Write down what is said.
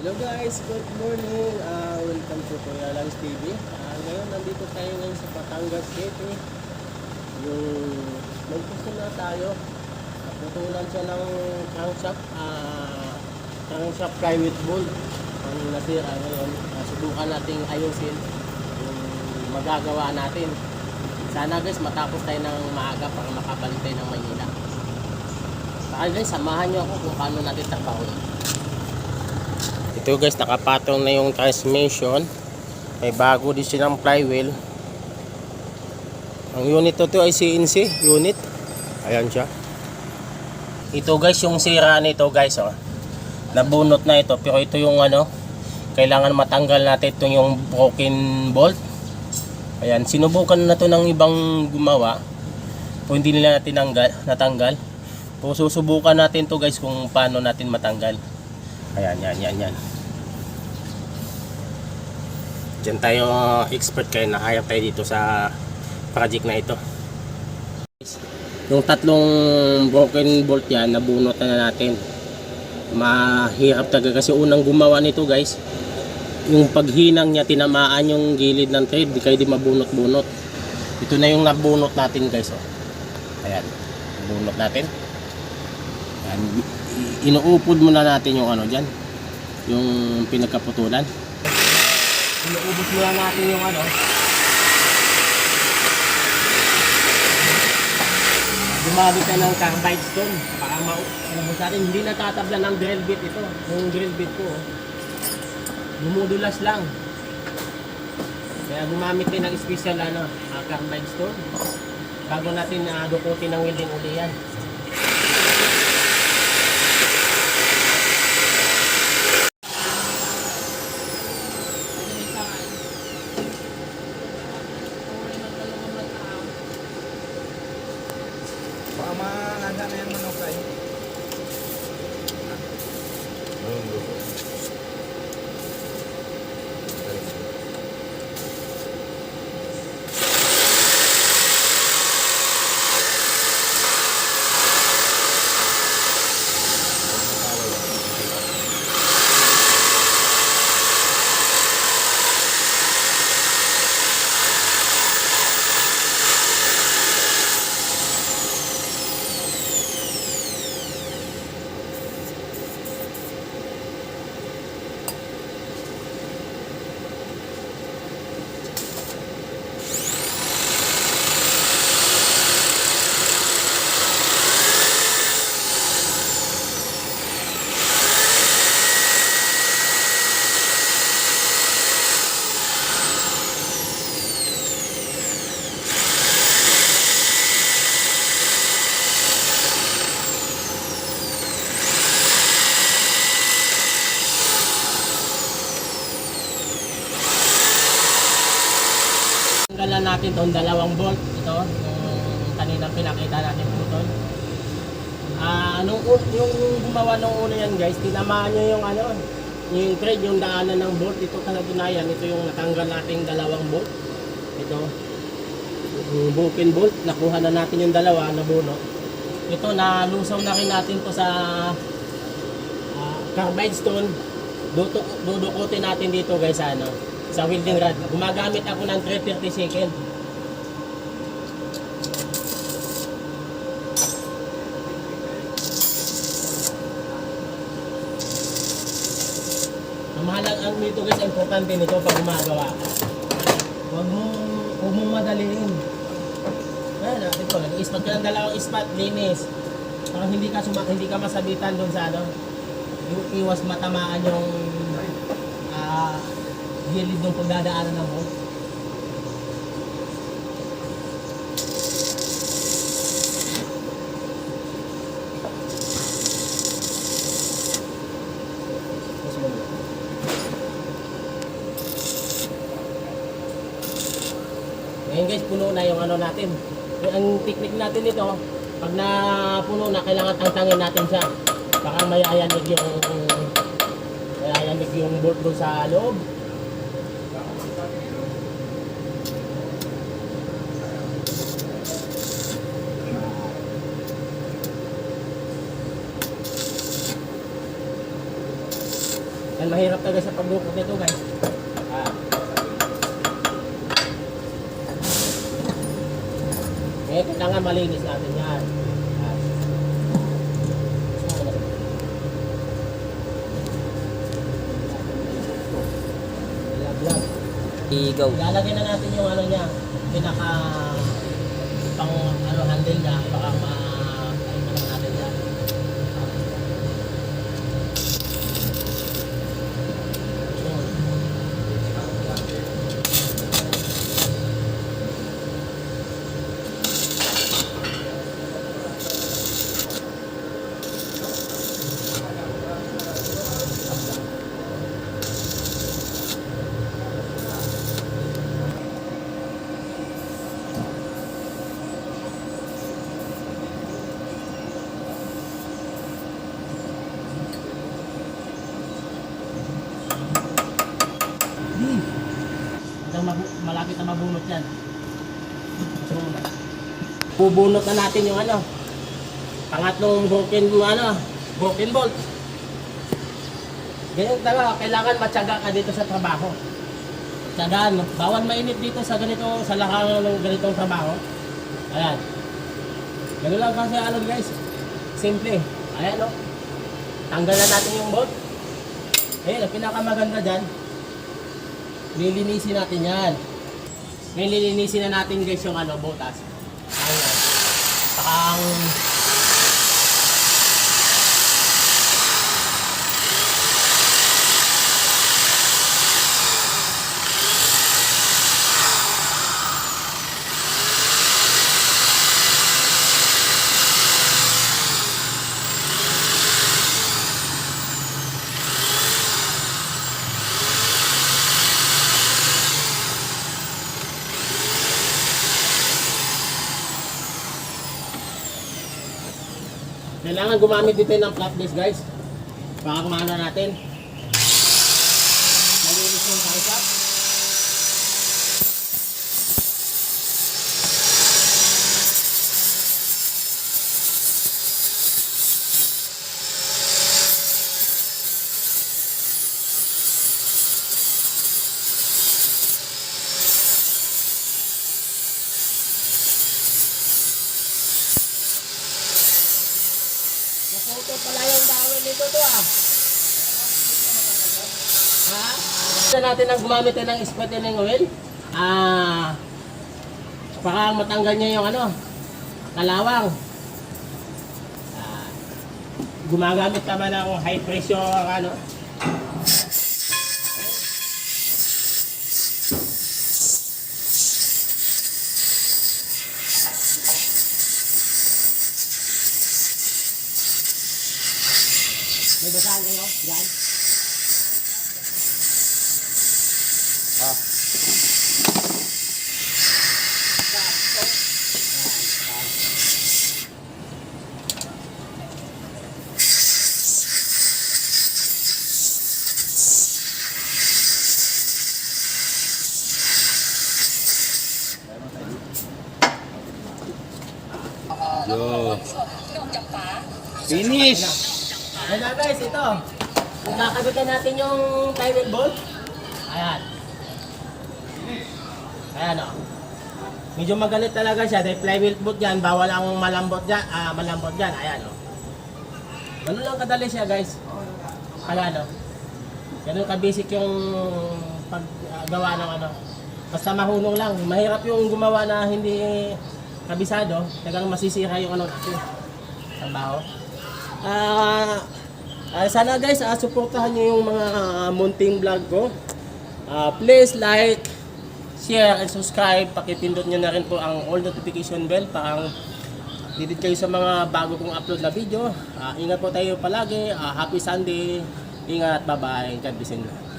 Hello guys, good morning. Welcome to Kuya Lance TV. Ngayon nandito tayo ngayon sa Batangas City. Yung magpusto na tayo. Naputulan siya ng crankshaft private bolt. Ang nasira ngayon. Subukan nating ayusin yung magagawa natin. Sana guys matapos tayo ng maaga para makabalik tayo ng Maynila. Saka guys, samahan nyo ako kung paano natin trabahoin. Ito guys, nakapatong na yung transmission. May bago din silang flywheel. Ang unit ito ay CNC unit. Ayan siya. Ito guys, yung sira nito guys, oh. Nabunot na ito, pero ito yung kailangan matanggal natin ito yung broken bolt. Ayan, sinubukan na to ng ibang gumawa. Kung hindi nila natin natanggal. So susubukan natin to guys kung paano natin matanggal. Ayan, yan. Diyan tayo expert kaya na-hire tayo dito sa project na ito. Yung tatlong broken bolt yan, nabunot na natin. Mahirap talaga kasi unang gumawa nito guys. Yung paghinang niya, tinamaan yung gilid ng thread, di kayo di mabunot-bunot. Ito na yung nabunot natin guys. Oh. Ayan, nabunot natin. Ayan, inuupod muna natin yung dyan, yung pinagkaputulan. Inuubos muna natin yung gumamit na ng carbide stone para maubos natin. Hindi natatabla ng drill bit ito. Yung drill bit ko dumudulas lang, kaya gumamit din ng special carbide stone bago natin dukutin ng welding uli yan. Baka maanga na yung manok ay. Tanggalan natin itong dalawang bolt. Ito, yung kanina pinakita natin putol. Yung gumawa ng una yan guys, tinamaan nyo yung thread, yung daanan ng bolt. Ito kasatunayan, ito yung natanggal nating dalawang bolt. Ito, yung broken bolt, nakuha na natin yung dalawa, nabuno. Ito, nalusaw na rin natin to sa carbide stone. Dudukutin natin dito guys, sa welding rod. Gumagamit ako ng 332nd. Ang mahalagang nito guys, importante nito pag gumagawa ka. Huwag mong madaliin. Ayan, ito, nag-ispat ka ng dalawang ispat, linis. Para hindi ka masabitan doon sa iwas matamaan yung gilid ng pagdadaanan ng bolt. Ngayon guys, puno na yung natin. Ang technique natin dito, pag napuno na, kailangan tangtangin natin siya. Baka mayayanig yung bolt doon sa loob. mahirap talaga sa pagbukod nito guys. Ah. Eh, kailangan malinis natin yan. Ah. Ilaglag. Igaw. Ilalagay na natin yung ano niya, pinaka pang ano handle niya, baka ano natin yan. Malapit na mabunot yan. So, bubunot na natin yung ano, pangatlong broken bolt. Ganyan talaga, kailangan matyaga ka dito sa trabaho. Tyagaan, bawal mainit dito sa ganito, sa lakang ng ganitong trabaho. Ayan. Ganun lang kasi ano guys, simple. Ayan o. Tanggalan natin yung bolt. Ayan, ang pinakamaganda dyan, lilinisin natin yan. Nililinisin na natin guys yung ano, butas. Ayan. Pakang kailangan gumamit dito ng flat disc guys. Baka kumana natin. Malinis yung kausap. Ito pala yung bawal nito to ah. Ha? Gusto natin ang gumamit ng spatting oil. Baka matanggal niya yung ano, kalawang. Gumagamit ka ba ng high pressure ano? May basahan kayo? Diyan? Oh. Yo. Finish. Ayan na guys, ito. Kakabitan natin yung pilot bolt. Ayan. Ayan o. Medyo magalit talaga siya. Dahil flywheel bolt yan, bawal ang malambot dyan. Malambot dyan. Ayan o. Ganun lang kadali siya guys. Kaya ano. Ganun ka-basic yung paggawa ng ano. Basta mahulong lang. Mahirap yung gumawa na hindi kabisado. Tagang masisira yung ano natin. Trabaho. Sana guys, suportahan nyo yung mga munting vlog ko. Please like, share, and subscribe. Pakipindot nyo na rin po ang all notification bell para didit kayo sa mga bago kong upload na video. Ingat po tayo palagi. Happy Sunday. Ingat, bye-bye. God bless you.